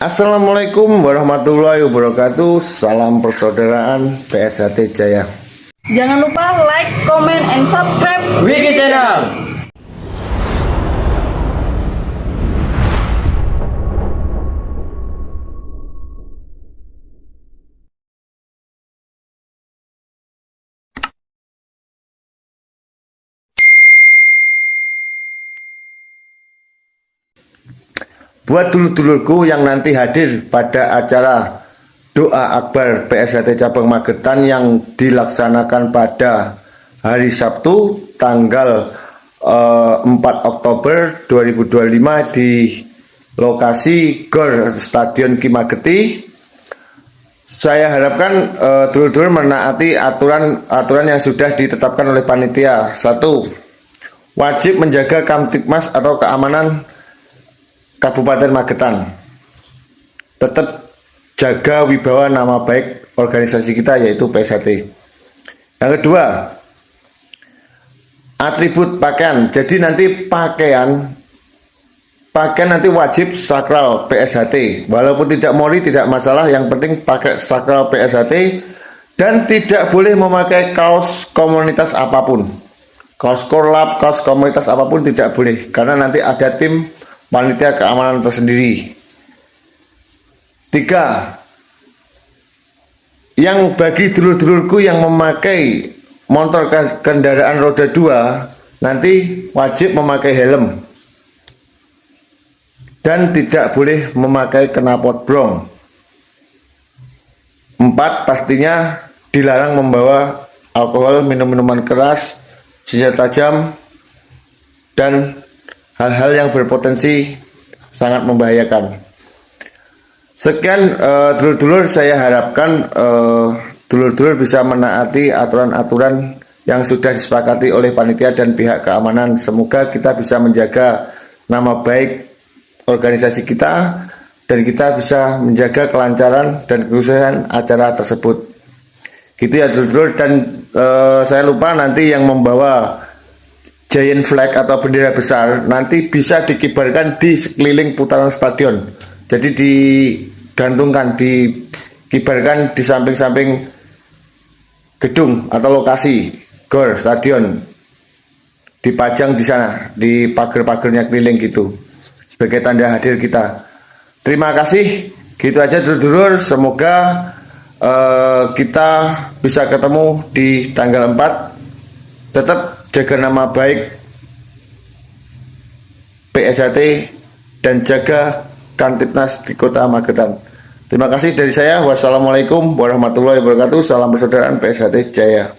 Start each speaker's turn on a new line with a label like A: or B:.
A: Assalamualaikum warahmatullahi wabarakatuh. Salam persaudaraan PSHT Jaya.
B: Jangan lupa like, comment, and subscribe
C: Wiki Channel.
A: Buat dulur-dulurku yang nanti hadir pada acara doa akbar PSHT Cabang Magetan yang dilaksanakan pada hari Sabtu tanggal 4 Oktober 2025 di lokasi GOR Stadion Ki Mageti. Saya harapkan dulur-dulur menaati aturan yang sudah ditetapkan oleh panitia. 1. Wajib menjaga Kamtibmas atau keamanan Kabupaten Magetan. Tetap jaga wibawa nama baik organisasi kita yaitu PSHT. Yang kedua, atribut pakaian. Jadi nanti pakaian nanti wajib sakral PSHT. Walaupun tidak mori tidak masalah, yang penting pakai sakral PSHT dan tidak boleh memakai kaos komunitas apapun. Kaos korlap, kaos komunitas apapun tidak boleh karena nanti ada tim panitia keamanan tersendiri. 3. Yang bagi dulur-dulurku yang memakai motor kendaraan roda 2 nanti wajib memakai helm dan tidak boleh memakai knalpot brong. 4. Pastinya dilarang membawa alkohol, minuman keras, senjata tajam, dan hal-hal yang berpotensi sangat membahayakan. Sekian dulur-dulur, saya harapkan dulur-dulur bisa menaati aturan-aturan yang sudah disepakati oleh panitia dan pihak keamanan. Semoga kita bisa menjaga nama baik organisasi kita dan kita bisa menjaga kelancaran dan kesuksesan acara tersebut. Gitu ya dulur-dulur, dan saya lupa nanti yang membawa giant flag atau bendera besar nanti bisa dikibarkan di sekeliling putaran stadion. Jadi digantungkan, dikibarkan di samping-samping gedung atau lokasi GOR stadion, dipajang di sana di pagar-pagarnya keliling gitu sebagai tanda hadir kita. Terima kasih. Gitu aja dulur-dulur, semoga kita bisa ketemu di tanggal 4. Tetap jaga nama baik PSHT dan jaga Kamtibmas di Kota Magetan. Terima kasih dari saya. Wassalamualaikum warahmatullahi wabarakatuh. Salam persaudaraan PSHT Jaya.